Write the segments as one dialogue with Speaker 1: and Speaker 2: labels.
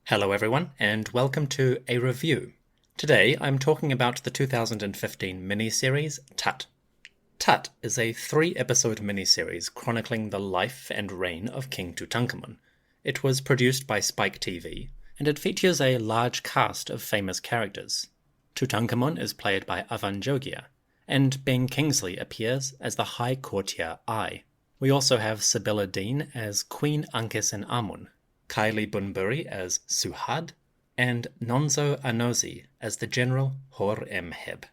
Speaker 1: Hello everyone, and welcome to a review. Today I'm talking about the 2015 miniseries Tut. Tut is a 3-episode miniseries chronicling the life and reign of King Tutankhamun. It was produced by Spike TV, and it features a large cast of famous characters. Tutankhamun is played by Avan Jogia, and Ben Kingsley appears as the High Courtier Ai. We also have Sibylla Dean as Queen Ankhesenamun, Kylie Bunbury as Suhad, and Nonso Anozie as the General Hor-Em-Heb.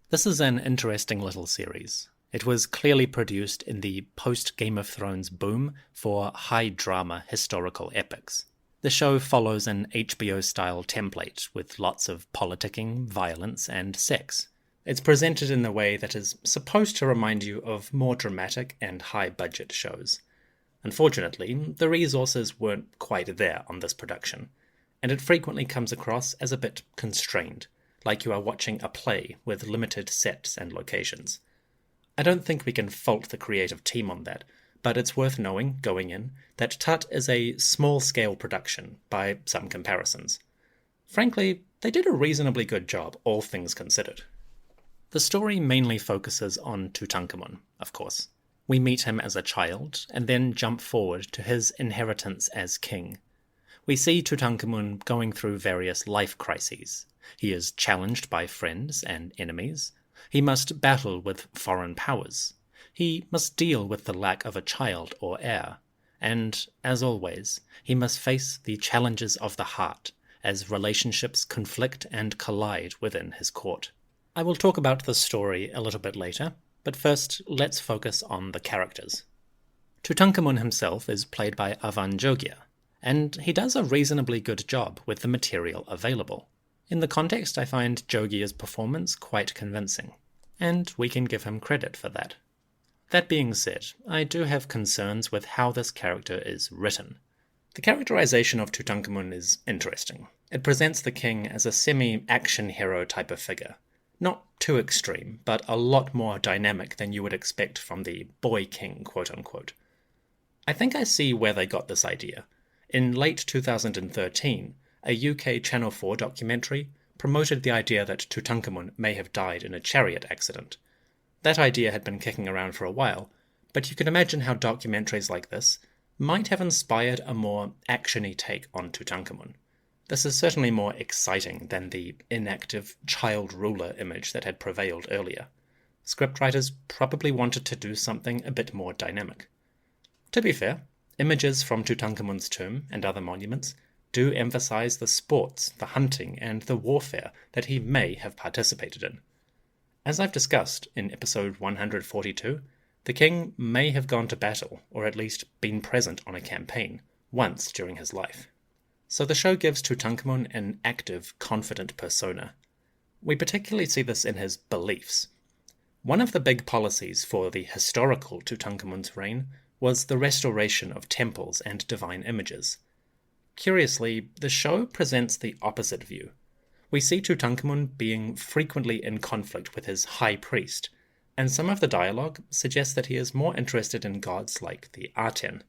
Speaker 1: This is an interesting little series. It was clearly produced in the post-Game of Thrones boom for high-drama historical epics. The show follows an HBO-style template with lots of politicking, violence, and sex. It's presented in a way that is supposed to remind you of more dramatic and high-budget shows. Unfortunately, the resources weren't quite there on this production, and it frequently comes across as a bit constrained, like you are watching a play with limited sets and locations. I don't think we can fault the creative team on that, but it's worth knowing, going in, that Tut is a small-scale production by some comparisons. Frankly, they did a reasonably good job, all things considered. The story mainly focuses on Tutankhamun, of course. We meet him as a child, and then jump forward to his inheritance as king. We see Tutankhamun going through various life crises. He is challenged by friends and enemies. He must battle with foreign powers. He must deal with the lack of a child or heir. And, as always, he must face the challenges of the heart, as relationships conflict and collide within his court. I will talk about the story a little bit later, but first, let's focus on the characters. Tutankhamun himself is played by Avan Jogia, and he does a reasonably good job with the material available. In the context, I find Jogia's performance quite convincing, and we can give him credit for that. That being said, I do have concerns with how this character is written. The characterization of Tutankhamun is interesting. It presents the king as a semi-action hero type of figure. Not too extreme, but a lot more dynamic than you would expect from the boy king, quote-unquote. I think I see where they got this idea. In late 2013, a UK Channel 4 documentary promoted the idea that Tutankhamun may have died in a chariot accident. That idea had been kicking around for a while, but you can imagine how documentaries like this might have inspired a more actiony take on Tutankhamun. This is certainly more exciting than the inactive child ruler image that had prevailed earlier. Scriptwriters probably wanted to do something a bit more dynamic. To be fair, images from Tutankhamun's tomb and other monuments do emphasize the sports, the hunting, and the warfare that he may have participated in. As I've discussed in episode 142, the king may have gone to battle, or at least been present on a campaign, once during his life. So the show gives Tutankhamun an active, confident persona. We particularly see this in his beliefs. One of the big policies for the historical Tutankhamun's reign was the restoration of temples and divine images. Curiously, the show presents the opposite view. We see Tutankhamun being frequently in conflict with his high priest, and some of the dialogue suggests that he is more interested in gods like the Aten.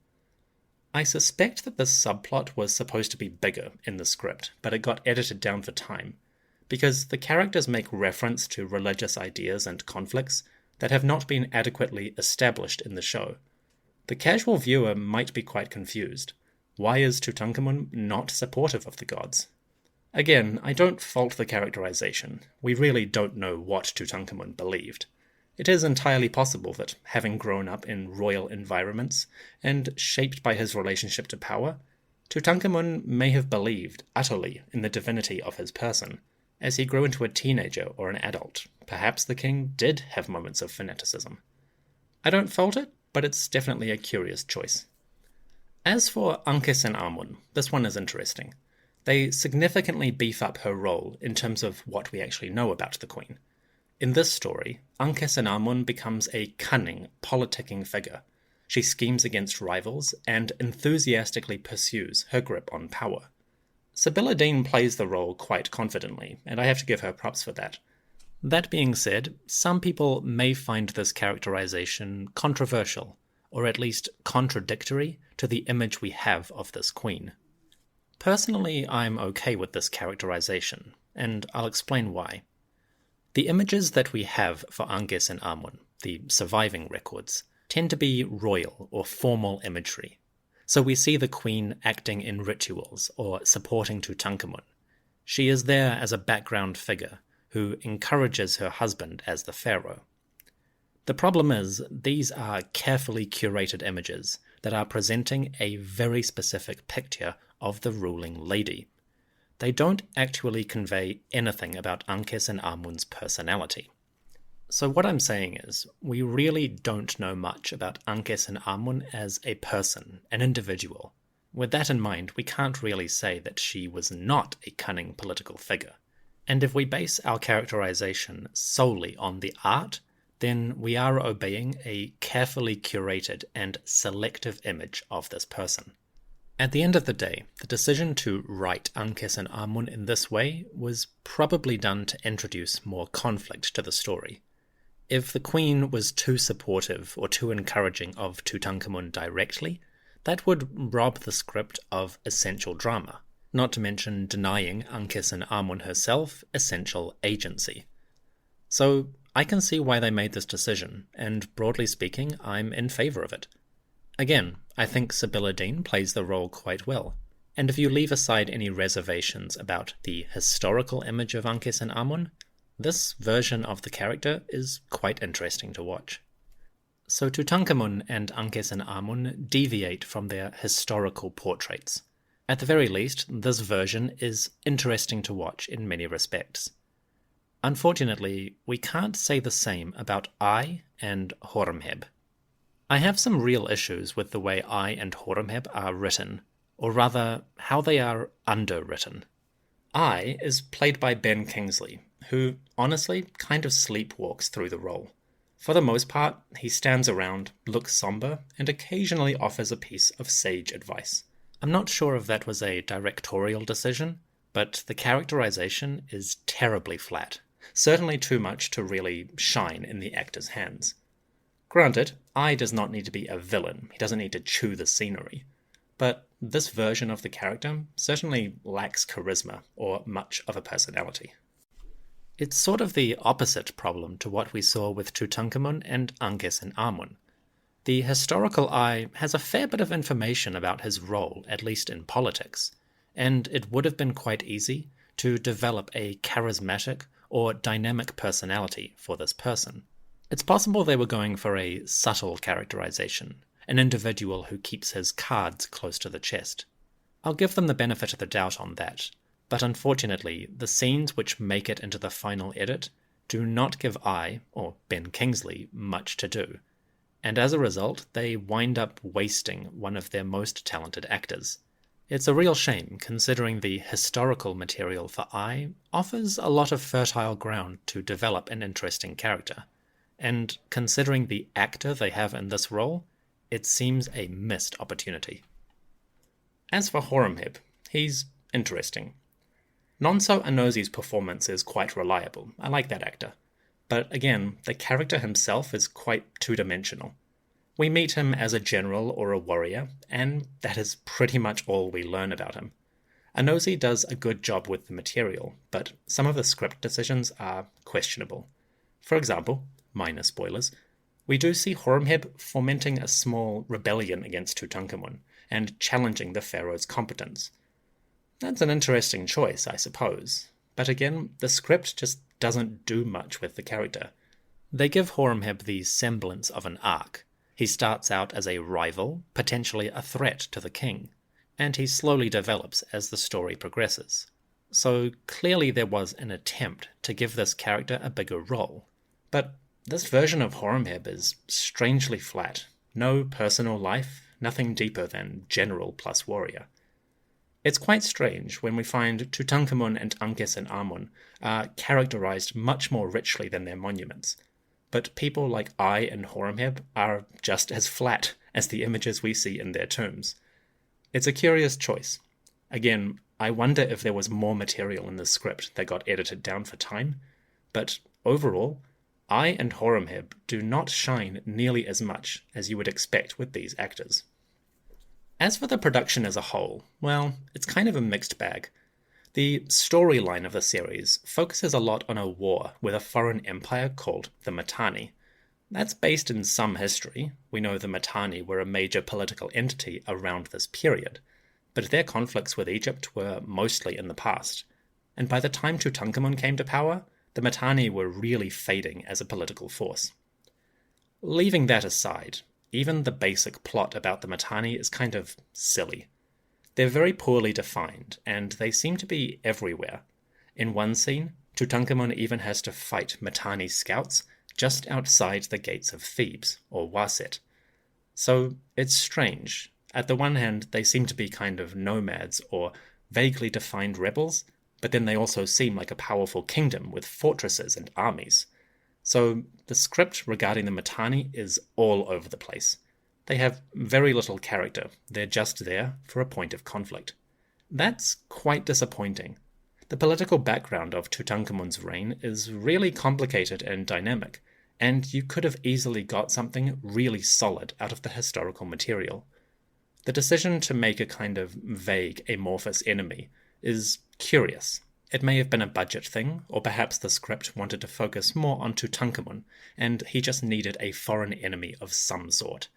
Speaker 1: I suspect that this subplot was supposed to be bigger in the script, but it got edited down for time, because the characters make reference to religious ideas and conflicts that have not been adequately established in the show. The casual viewer might be quite confused. Why is Tutankhamun not supportive of the gods? Again, I don't fault the characterization. We really don't know what Tutankhamun believed. It is entirely possible that, having grown up in royal environments and shaped by his relationship to power, Tutankhamun may have believed utterly in the divinity of his person. As he grew into a teenager or an adult, perhaps the king did have moments of fanaticism. I don't fault it, but it's definitely a curious choice. As for Ankhesenamun, this one is interesting. They significantly beef up her role in terms of what we actually know about the queen. In this story, Ankhesenamun becomes a cunning, politicking figure. She schemes against rivals and enthusiastically pursues her grip on power. Sibylla Dean plays the role quite confidently, and I have to give her props for that. That being said, some people may find this characterization controversial, or at least contradictory to the image we have of this queen. Personally, I'm okay with this characterization, and I'll explain why. The images that we have for Anges and Amun, the surviving records, tend to be royal or formal imagery. So we see the queen acting in rituals or supporting Tutankhamun. She is there as a background figure who encourages her husband as the pharaoh. The problem is, these are carefully curated images that are presenting a very specific picture of the ruling lady. They don't actually convey anything about Anges and Amun's personality. So what I'm saying is, we really don't know much about Anges and Amun as a person, an individual. With that in mind, we can't really say that she was not a cunning political figure. And if we base our characterization solely on the art, then we are obeying a carefully curated and selective image of this person. At the end of the day, the decision to write Anges and Amun in this way was probably done to introduce more conflict to the story. If the queen was too supportive or too encouraging of Tutankhamun directly, that would rob the script of essential drama, not to mention denying Anges and Amun herself essential agency. So I can see why they made this decision, and broadly speaking, I'm in favour of it. Again, I think Sibylla Dean plays the role quite well, and if you leave aside any reservations about the historical image of Anges and Amun, this version of the character is quite interesting to watch. So Tutankhamun and Anges and Amun deviate from their historical portraits. At the very least, this version is interesting to watch in many respects. Unfortunately, we can't say the same about Ai and Horemheb. I have some real issues with the way Ai and Horemheb are written, or rather, how they are underwritten. Ai is played by Ben Kingsley, who, honestly, kind of sleepwalks through the role. For the most part, he stands around, looks somber, and occasionally offers a piece of sage advice. I'm not sure if that was a directorial decision, but the characterization is terribly flat, certainly too much to really shine in the actor's hands. Granted, Ai does not need to be a villain, he doesn't need to chew the scenery, but this version of the character certainly lacks charisma or much of a personality. It's sort of the opposite problem to what we saw with Tutankhamun and Anges and Amun. The historical Ai has a fair bit of information about his role, at least in politics, and it would have been quite easy to develop a charismatic or dynamic personality for this person. It's possible they were going for a subtle characterization, an individual who keeps his cards close to the chest. I'll give them the benefit of the doubt on that, but unfortunately, the scenes which make it into the final edit do not give Ai, or Ben Kingsley, much to do, and as a result, they wind up wasting one of their most talented actors. It's a real shame, considering the historical material for Ai offers a lot of fertile ground to develop an interesting character. And considering the actor they have in this role, it seems a missed opportunity. As for Horemheb, he's interesting. Nonso Anozi's performance is quite reliable, I like that actor. But again, the character himself is quite two-dimensional. We meet him as a general or a warrior, and that is pretty much all we learn about him. Anozi does a good job with the material, but some of the script decisions are questionable. For example, minor spoilers, we do see Horemheb fomenting a small rebellion against Tutankhamun and challenging the pharaoh's competence. That's an interesting choice, I suppose, but again, the script just doesn't do much with the character. They give Horemheb the semblance of an arc. He starts out as a rival, potentially a threat to the king, and he slowly develops as the story progresses. So clearly there was an attempt to give this character a bigger role, but this version of Horemheb is strangely flat. No personal life, nothing deeper than general plus warrior. It's quite strange when we find Tutankhamun and Anges and Amun are characterized much more richly than their monuments, but people like Ai and Horemheb are just as flat as the images we see in their tombs. It's a curious choice. Again, I wonder if there was more material in the script that got edited down for time, but overall, Ai and Horemheb do not shine nearly as much as you would expect with these actors. As for the production as a whole, well, it's kind of a mixed bag. The storyline of the series focuses a lot on a war with a foreign empire called the Mitanni. That's based in some history. We know the Mitanni were a major political entity around this period, but their conflicts with Egypt were mostly in the past. And by the time Tutankhamun came to power, the Mitanni were really fading as a political force. Leaving that aside, even the basic plot about the Mitanni is kind of silly. They're very poorly defined, and they seem to be everywhere. In one scene, Tutankhamun even has to fight Mitanni scouts just outside the gates of Thebes, or Waset. So it's strange. At the one hand, they seem to be kind of nomads or vaguely defined rebels, but then they also seem like a powerful kingdom with fortresses and armies. So the script regarding the Mitanni is all over the place. They have very little character, they're just there for a point of conflict. That's quite disappointing. The political background of Tutankhamun's reign is really complicated and dynamic, and you could have easily got something really solid out of the historical material. The decision to make a kind of vague, amorphous enemy is curious. It may have been a budget thing, or perhaps the script wanted to focus more on Tutankhamun, and he just needed a foreign enemy of some sort.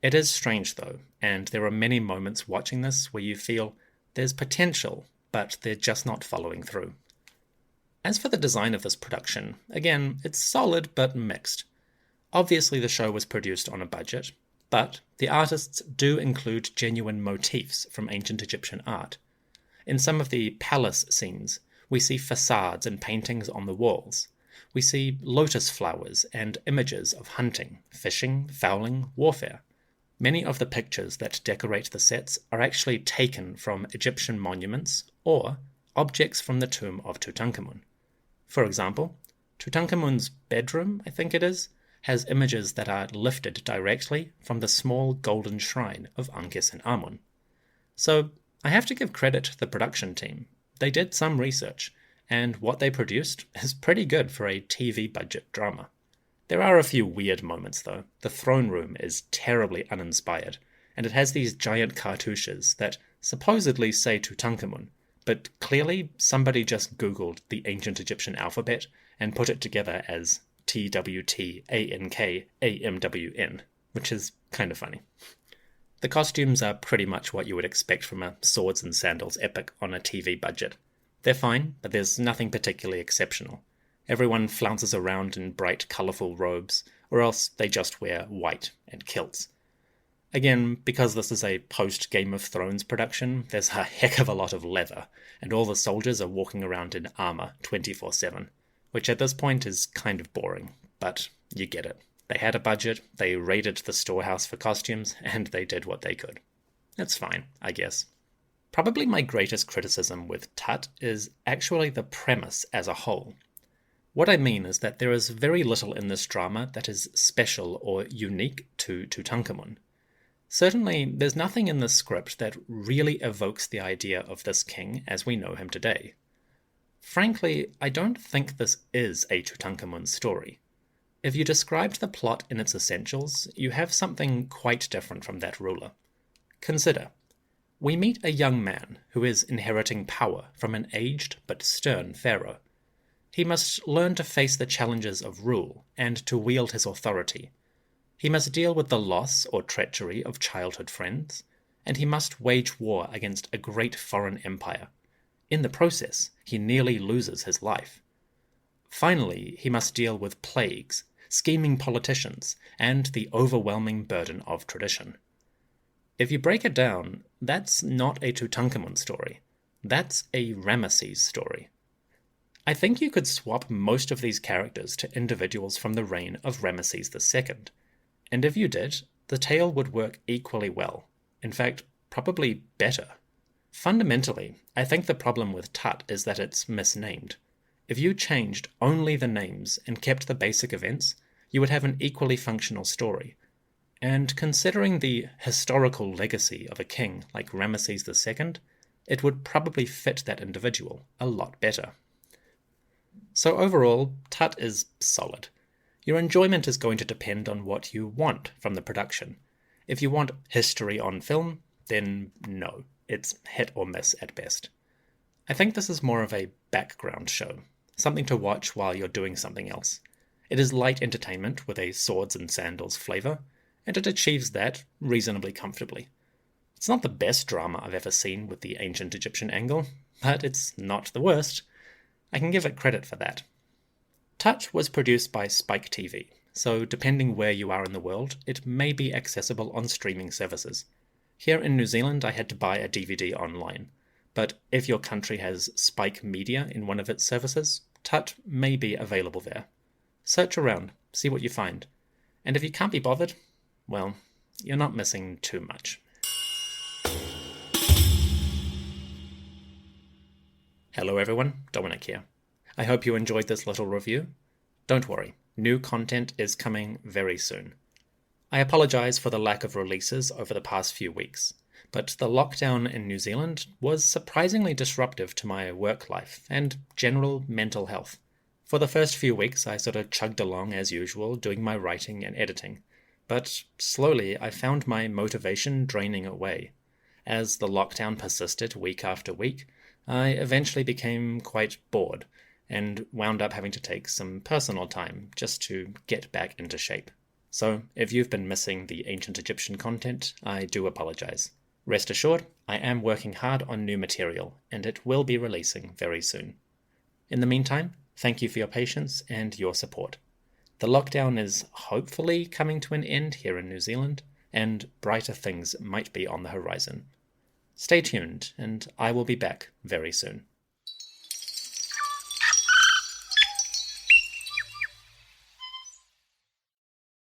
Speaker 1: It is strange though, and there are many moments watching this where you feel there's potential, but they're just not following through. As for the design of this production, again, it's solid but mixed. Obviously the show was produced on a budget, but the artists do include genuine motifs from ancient Egyptian art. In some of the palace scenes, we see facades and paintings on the walls. We see lotus flowers and images of hunting, fishing, fowling, warfare. Many of the pictures that decorate the sets are actually taken from Egyptian monuments or objects from the tomb of Tutankhamun. For example, Tutankhamun's bedroom, I think it is, has images that are lifted directly from the small golden shrine of Ankhis and Amun. So I have to give credit to the production team. They did some research, and what they produced is pretty good for a TV budget drama. There are a few weird moments though. The throne room is terribly uninspired, and it has these giant cartouches that supposedly say Tutankhamun, but clearly somebody just googled the ancient Egyptian alphabet and put it together as TWTANKAMWN, which is kind of funny. The costumes are pretty much what you would expect from a swords and sandals epic on a TV budget. They're fine, but there's nothing particularly exceptional. Everyone flounces around in bright, colourful robes, or else they just wear white and kilts. Again, because this is a post-Game of Thrones production, there's a heck of a lot of leather, and all the soldiers are walking around in armour 24/7, which at this point is kind of boring, but you get it. They had a budget, they raided the storehouse for costumes, and they did what they could. It's fine, I guess. Probably my greatest criticism with Tut is actually the premise as a whole. What I mean is that there is very little in this drama that is special or unique to Tutankhamun. Certainly, there's nothing in the script that really evokes the idea of this king as we know him today. Frankly, I don't think this is a Tutankhamun story. If you described the plot in its essentials, you have something quite different from that ruler. Consider, we meet a young man who is inheriting power from an aged but stern pharaoh. He must learn to face the challenges of rule and to wield his authority. He must deal with the loss or treachery of childhood friends, and he must wage war against a great foreign empire. In the process, he nearly loses his life. Finally, he must deal with plagues, scheming politicians, and the overwhelming burden of tradition. If you break it down, that's not a Tutankhamun story. That's a Ramesses story. I think you could swap most of these characters to individuals from the reign of Ramesses II, and if you did, the tale would work equally well. In fact, probably better. Fundamentally, I think the problem with Tut is that it's misnamed. If you changed only the names and kept the basic events, you would have an equally functional story. And considering the historical legacy of a king like Ramesses II, it would probably fit that individual a lot better. So overall, Tut is solid. Your enjoyment is going to depend on what you want from the production. If you want history on film, then no, it's hit or miss at best. I think this is more of a background show, something to watch while you're doing something else. It is light entertainment with a swords and sandals flavour, and it achieves that reasonably comfortably. It's not the best drama I've ever seen with the ancient Egyptian angle, but it's not the worst. I can give it credit for that. Tut was produced by Spike TV, so depending where you are in the world, it may be accessible on streaming services. Here in New Zealand, I had to buy a DVD online, but if your country has Spike Media in one of its services, Tut may be available there. Search around, see what you find, and if you can't be bothered, well, you're not missing too much. Hello everyone, Dominic here. I hope you enjoyed this little review. Don't worry, new content is coming very soon. I apologise for the lack of releases over the past few weeks, but the lockdown in New Zealand was surprisingly disruptive to my work life and general mental health. For the first few weeks I sort of chugged along as usual, doing my writing and editing, but slowly I found my motivation draining away. As the lockdown persisted week after week, I eventually became quite bored and wound up having to take some personal time just to get back into shape. So if you've been missing the ancient Egyptian content, I do apologise. Rest assured, I am working hard on new material, and it will be releasing very soon. In the meantime, thank you for your patience and your support. The lockdown is hopefully coming to an end here in New Zealand, and brighter things might be on the horizon. Stay tuned, and I will be back very soon.